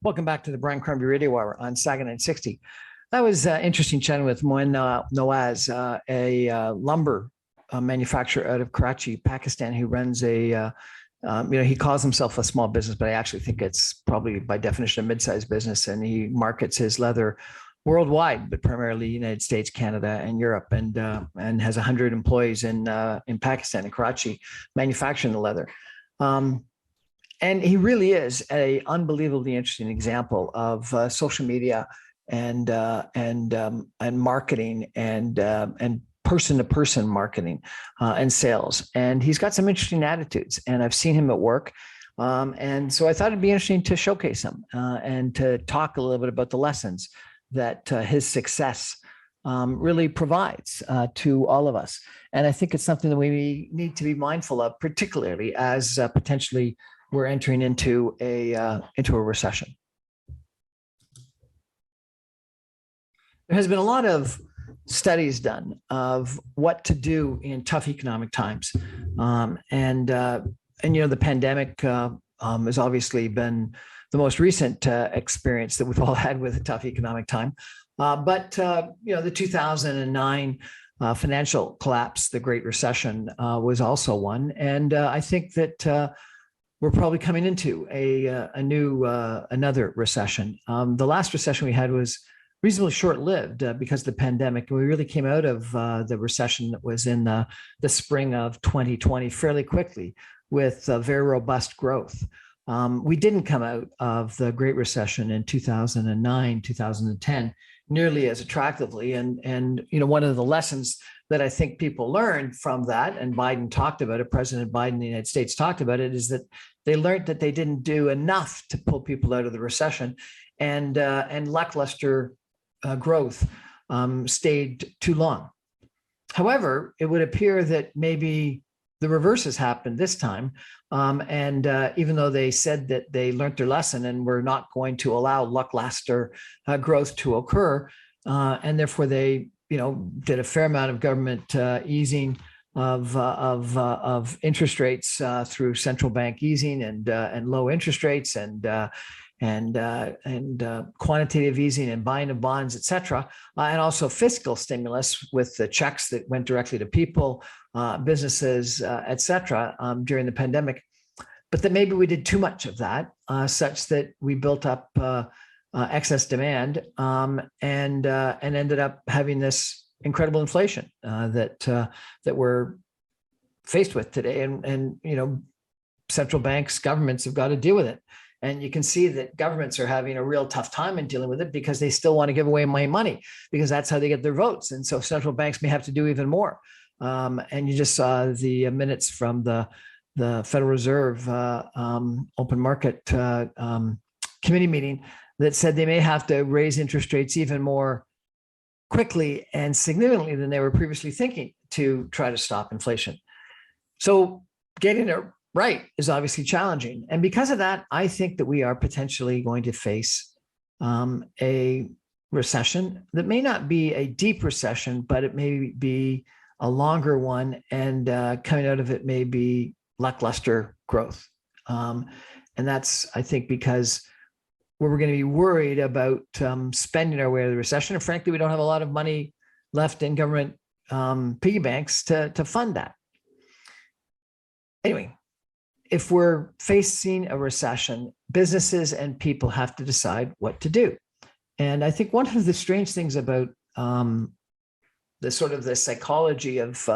Welcome back to the Brian Crombie Radio Hour on Saga 960. That was interesting chatting with Moin Nawaz, a lumber manufacturer out of Karachi, Pakistan, who runs he calls himself a small business, but I actually think it's probably by definition a mid-sized business, and he markets his leather worldwide, but primarily United States, Canada, and Europe, and has 100 employees in Pakistan, in Karachi, manufacturing the leather. And he really is an unbelievably interesting example of social media and marketing and person-to-person marketing and sales. And he's got some interesting attitudes, and I've seen him at work. And so I thought it'd be interesting to showcase him and to talk a little bit about the lessons that his success really provides to all of us. And I think it's something that we need to be mindful of, particularly as potentially we're entering into a recession. There has been a lot of studies done of what to do in tough economic times, and the pandemic has obviously been the most recent experience that we've all had with a tough economic time. But the 2009 financial collapse, the Great Recession, was also one, and I think that we're probably coming into another recession. The last recession we had was reasonably short-lived because of the pandemic. And we really came out of the recession that was in the spring of 2020 fairly quickly with very robust growth. We didn't come out of the Great Recession in 2009, 2010 nearly as attractively. And one of the lessons that I think people learned from that, and Biden talked about it, President Biden of the United States talked about it, is that they learned that they didn't do enough to pull people out of the recession, and lackluster growth stayed too long. However, it would appear that maybe the reverse has happened this time. And even though they said that they learned their lesson and were not going to allow lackluster growth to occur, and therefore they did a fair amount of government easing of interest rates through central bank easing and low interest rates and quantitative easing and buying of bonds, et cetera, and also fiscal stimulus with the checks that went directly to people, businesses, et cetera, during the pandemic. But that maybe we did too much of that, such that we built up excess demand and ended up having this incredible inflation that we're faced with today. And central banks, governments have got to deal with it. And you can see that governments are having a real tough time in dealing with it because they still want to give away money because that's how they get their votes. And so central banks may have to do even more. And you just saw the minutes from the Federal Reserve open market committee meeting that said they may have to raise interest rates even more quickly and significantly than they were previously thinking to try to stop inflation. So getting it right is obviously challenging. And because of that, I think that we are potentially going to face a recession that may not be a deep recession, but it may be a longer one. And coming out of it may be lackluster growth. And that's, I think, because we're going to be worried about spending our way out of the recession. And frankly, we don't have a lot of money left in government piggy banks to fund that. Anyway, if we're facing a recession, businesses and people have to decide what to do. And I think one of the strange things about the sort of the psychology of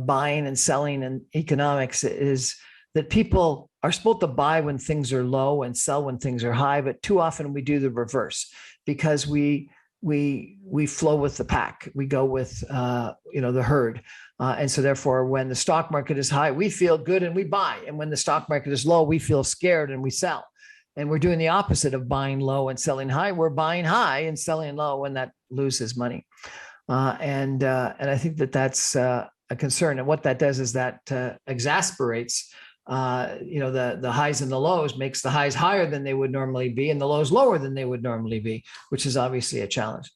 buying and selling and economics is that people are supposed to buy when things are low and sell when things are high, but too often we do the reverse because we flow with the pack. We go with the herd, and so therefore, when the stock market is high, we feel good and we buy, and when the stock market is low, we feel scared and we sell. And we're doing the opposite of buying low and selling high. We're buying high and selling low, and that loses money. And I think that that's a concern. And what that does is that exasperates the highs and the lows, makes the highs higher than they would normally be and the lows lower than they would normally be, which is obviously a challenge.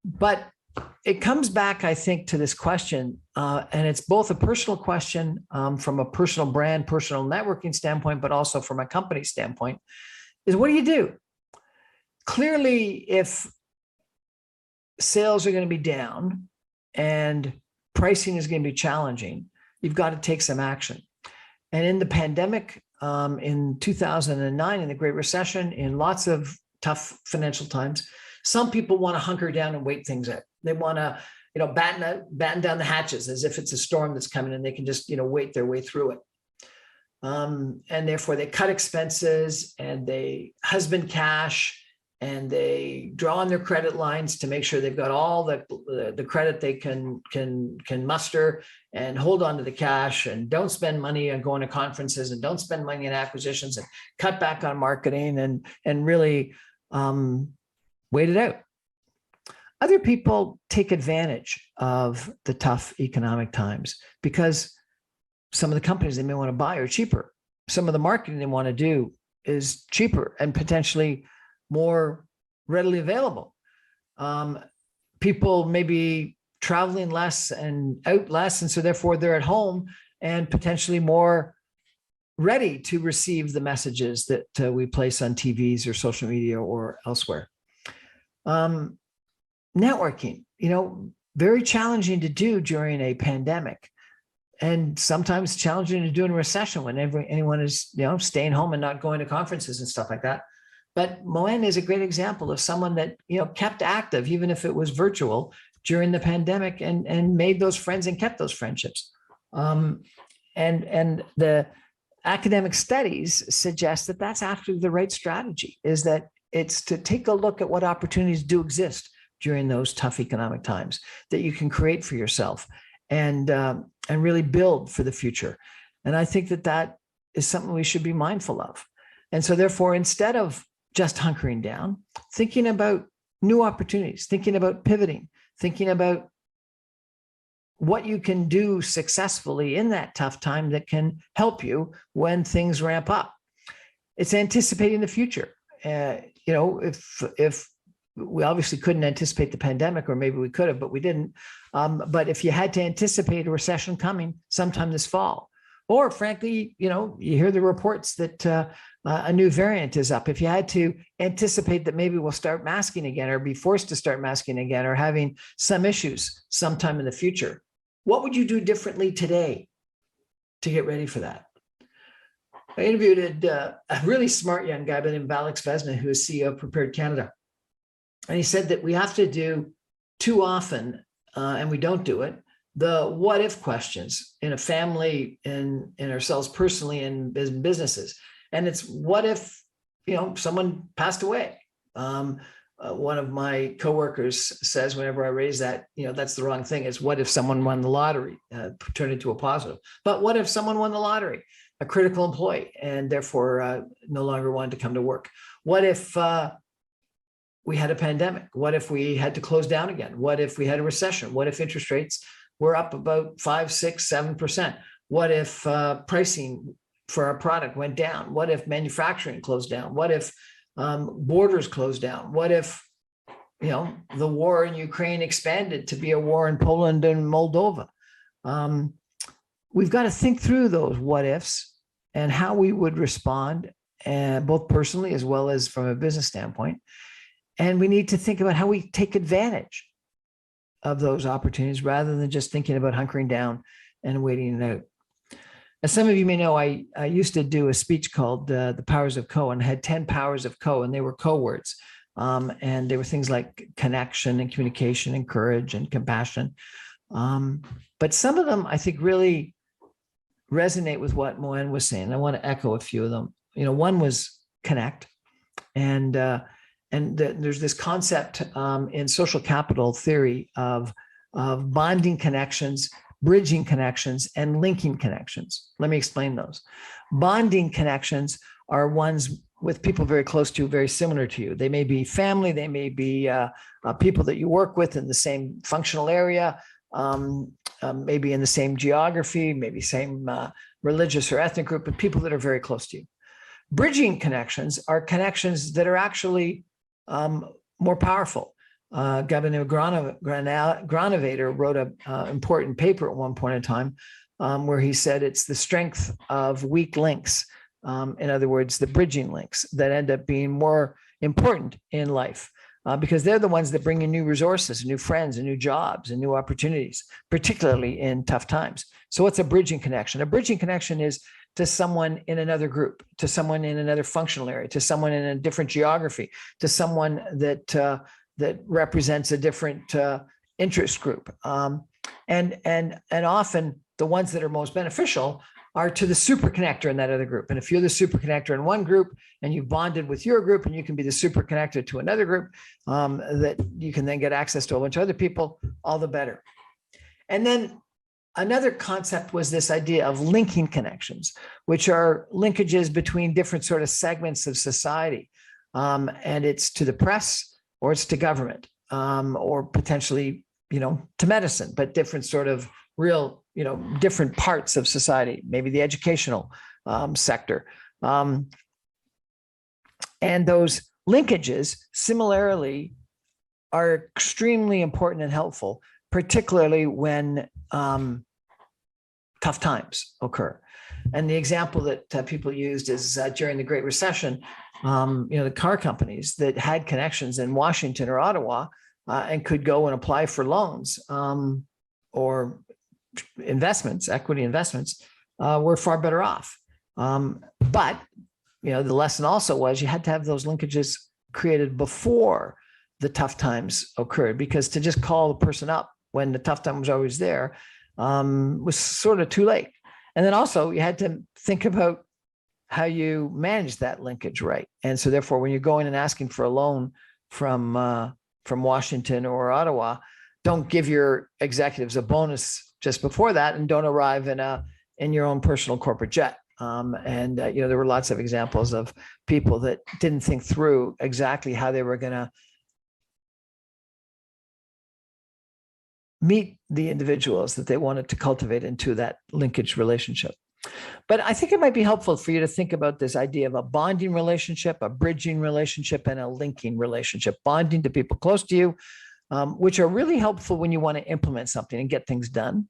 But it comes back, I think, to this question, and it's both a personal question from a personal brand, personal networking standpoint, but also from a company standpoint, is what do you do? Clearly, if sales are going to be down and pricing is going to be challenging, you've got to take some action. And in the pandemic, in 2009, in the Great Recession, in lots of tough financial times, some people want to hunker down and wait things out. They want to, batten down the hatches as if it's a storm that's coming and they can just, wait their way through it. And therefore they cut expenses and they husband cash and they draw on their credit lines to make sure they've got all the credit they can muster, and hold on to the cash, and don't spend money on going to conferences, and don't spend money on acquisitions, and cut back on marketing, and really wait it out. Other people take advantage of the tough economic times because some of the companies they may want to buy are cheaper. Some of the marketing they want to do is cheaper and potentially more readily available. People may be traveling less and out less, and so therefore they're at home and potentially more ready to receive the messages that we place on TVs or social media or elsewhere. Networking, very challenging to do during a pandemic, and sometimes challenging to do in a recession when anyone is, staying home and not going to conferences and stuff like that. But Moen is a great example of someone that, kept active, even if it was virtual, during the pandemic, and made those friends and kept those friendships. And the academic studies suggest that that's actually the right strategy, is that it's to take a look at what opportunities do exist during those tough economic times that you can create for yourself and really build for the future. And I think that is something we should be mindful of. And so therefore, instead of just hunkering down, thinking about new opportunities, thinking about pivoting, thinking about what you can do successfully in that tough time that can help you when things ramp up. It's anticipating the future. If we obviously couldn't anticipate the pandemic, or maybe we could have, but we didn't. But if you had to anticipate a recession coming sometime this fall, or frankly, you hear the reports that a new variant is up. If you had to anticipate that maybe we'll start masking again, or be forced to start masking again, or having some issues sometime in the future, what would you do differently today to get ready for that? I interviewed a really smart young guy by the name of Alex Vesna, who is CEO of Prepared Canada. And he said that we have to do too often, and we don't do it, the what if questions in a family, in ourselves personally, and in businesses. And it's what if, someone passed away. One of my coworkers says whenever I raise that, that's the wrong thing. It's what if someone won the lottery, turn it into a positive. But what if someone won the lottery, a critical employee, and therefore no longer wanted to come to work? What if we had a pandemic? What if we had to close down again? What if we had a recession? What if interest rates were up about 5, 6, 7%? What if pricing for our product went down? What if manufacturing closed down? What if borders closed down? What if, the war in Ukraine expanded to be a war in Poland and Moldova? We've got to think through those what ifs and how we would respond, both personally as well as from a business standpoint. And we need to think about how we take advantage of those opportunities rather than just thinking about hunkering down and waiting it out. As some of you may know, I used to do a speech called The Powers of Co, and had 10 powers of Co, and they were co words. And they were things like connection and communication and courage and compassion. But some of them, I think, really resonate with what Moen was saying. I want to echo a few of them. One was connect. And there's this concept in social capital theory of bonding connections, bridging connections, and linking connections. Let me explain those. Bonding connections are ones with people very close to you, very similar to you. They may be family, they may be people that you work with in the same functional area, maybe in the same geography, maybe same religious or ethnic group, but people that are very close to you. Bridging connections are connections that are actually more powerful. Governor Granovator wrote an important paper at one point in time where he said it's the strength of weak links In other words, the bridging links that end up being more important in life because they're the ones that bring in new resources, new friends, and new jobs and new opportunities, particularly in tough times. So what's a bridging connection? A bridging connection is to someone in another group, to someone in another functional area, to someone in a different geography, to someone that represents a different interest group. And often the ones that are most beneficial are to the super connector in that other group. And if you're the super connector in one group and you bonded with your group and you can be the super connector to another group that you can then get access to a bunch of other people, all the better. And then another concept was this idea of linking connections, which are linkages between different sort of segments of society. And it's to the press or it's to government or potentially, to medicine, but different sort of real, different parts of society, maybe the educational sector. And those linkages similarly are extremely important and helpful, particularly when tough times occur. And the example that people used is during the Great Recession, the car companies that had connections in Washington or Ottawa and could go and apply for loans or investments, equity investments, were far better off. But the lesson also was you had to have those linkages created before the tough times occurred, because to just call the person up when the tough time was always there was sort of too late. And then also you had to think about how you manage that linkage right. And so therefore, when you're going and asking for a loan from Washington or Ottawa, don't give your executives a bonus just before that, and don't arrive in your own personal corporate jet. There were lots of examples of people that didn't think through exactly how they were going to meet the individuals that they wanted to cultivate into that linkage relationship. But I think it might be helpful for you to think about this idea of a bonding relationship, a bridging relationship, and a linking relationship. Bonding to people close to you, which are really helpful when you want to implement something and get things done.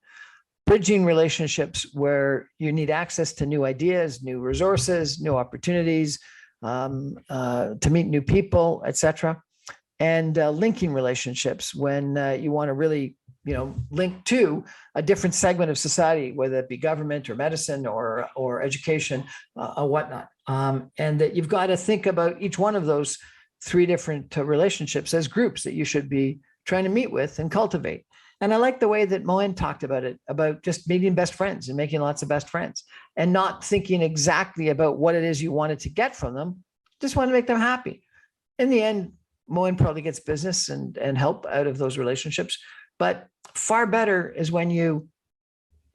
Bridging relationships where you need access to new ideas, new resources, new opportunities, to meet new people, etc. And linking relationships when you want to really link to a different segment of society, whether it be government or medicine or education or whatnot. And that you've got to think about each one of those three different relationships as groups that you should be trying to meet with and cultivate. And I like the way that Moen talked about it, about just meeting best friends and making lots of best friends and not thinking exactly about what it is you wanted to get from them, just want to make them happy. In the end, Moen probably gets business and help out of those relationships. But far better is when you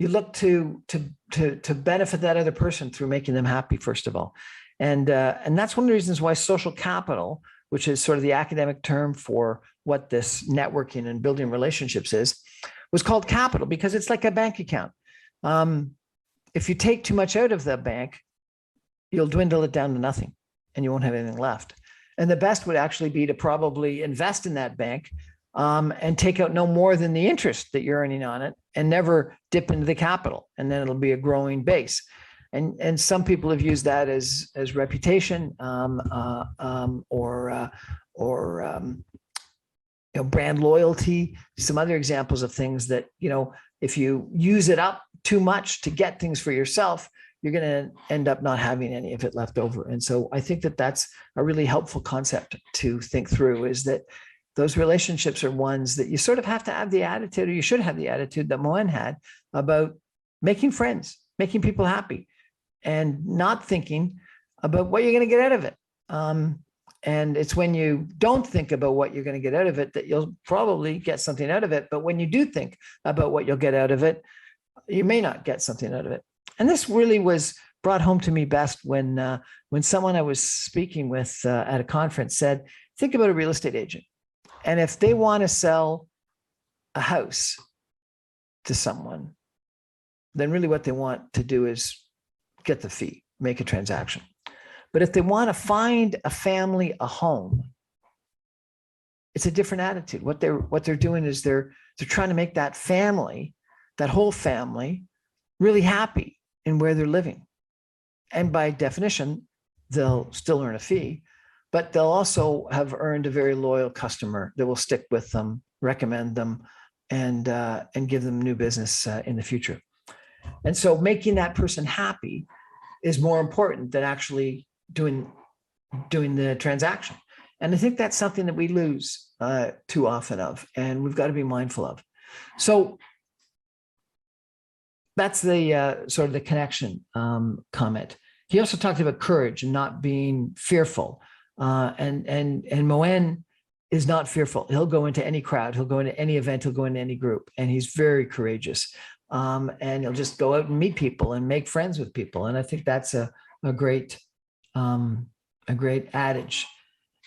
look to benefit that other person through making them happy, first of all. And that's one of the reasons why social capital, which is sort of the academic term for what this networking and building relationships is, was called capital because it's like a bank account. If you take too much out of the bank, you'll dwindle it down to nothing and you won't have anything left. And the best would actually be to probably invest in that bank and take out no more than the interest that you're earning on it and never dip into the capital. And then it'll be a growing base. And some people have used that as reputation or brand loyalty, some other examples of things that, if you use it up too much to get things for yourself, you're going to end up not having any of it left over. And so I think that that's a really helpful concept to think through, is that those relationships are ones that you sort of have to have the attitude, or you should have the attitude that Moen had about making friends, making people happy, and not thinking about what you're going to get out of it. And it's when you don't think about what you're going to get out of it that you'll probably get something out of it. But when you do think about what you'll get out of it, you may not get something out of it. And this really was brought home to me best when someone I was speaking with at a conference said, think about a real estate agent. And if they want to sell a house to someone, then really what they want to do is get the fee, make a transaction. But if they want to find a family a home, it's a different attitude. What they're doing is they're trying to make that family, that whole family, really happy in where they're living. And by definition, they'll still earn a fee, but they'll also have earned a very loyal customer that will stick with them, recommend them, and give them new business in the future. And so making that person happy is more important than actually doing the transaction. And I think that's something that we lose too often of, and we've got to be mindful of. So that's the sort of the connection comment. He also talked about courage and not being fearful. And Moen is not fearful. He'll go into any crowd. He'll go into any event. He'll go into any group. And he's very courageous. And he'll just go out and meet people and make friends with people. And I think that's a great adage.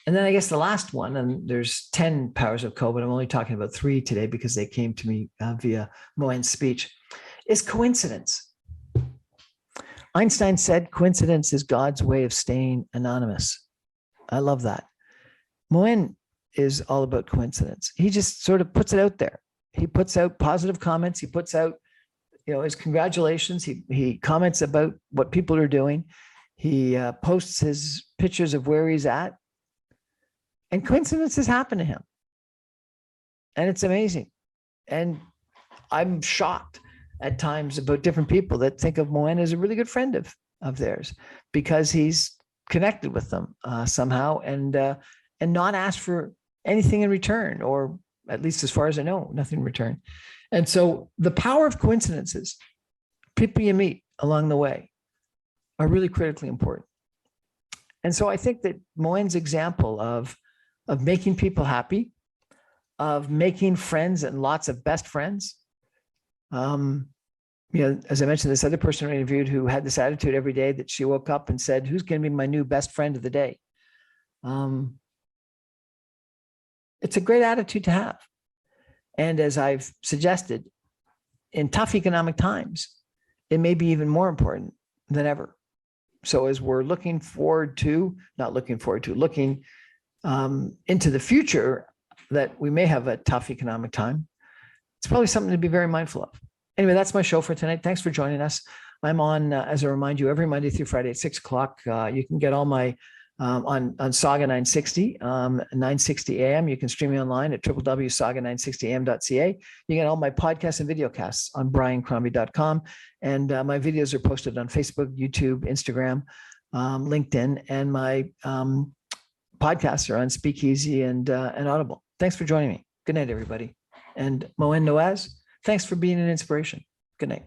And then I guess the last one, and there's 10 powers of Co, but I'm only talking about 3 today because they came to me via Moen's speech, is coincidence. Einstein said coincidence is God's way of staying anonymous. I love that. Moen is all about coincidence. He just sort of puts it out there. He puts out positive comments. He puts out, his congratulations. He comments about what people are doing. He posts his pictures of where he's at. And coincidences happen to him. And it's amazing. And I'm shocked at times about different people that think of Moen as a really good friend of theirs because he's connected with them somehow and not asked for anything in return, or at least as far as I know, nothing in return. And so the power of coincidences, people you meet along the way, are really critically important. And so I think that Moen's example of making people happy, of making friends and lots of best friends. As I mentioned, this other person I interviewed who had this attitude every day that she woke up and said, who's going to be my new best friend of the day? It's a great attitude to have. And as I've suggested, in tough economic times, it may be even more important than ever. So as we're looking into the future, that we may have a tough economic time, it's probably something to be very mindful of. Anyway, that's my show for tonight. Thanks for joining us. I'm on, as I remind you, every Monday through Friday at 6 o'clock. You can get all my on Saga 960, 960 AM. You can stream me online at www.saga960am.ca. You get all my podcasts and video casts on briancrombie.com. And my videos are posted on Facebook, YouTube, Instagram, LinkedIn, and my podcasts are on Speakeasy and Audible. Thanks for joining me. Good night, everybody. And Moen Noaz, thanks for being an inspiration. Good night.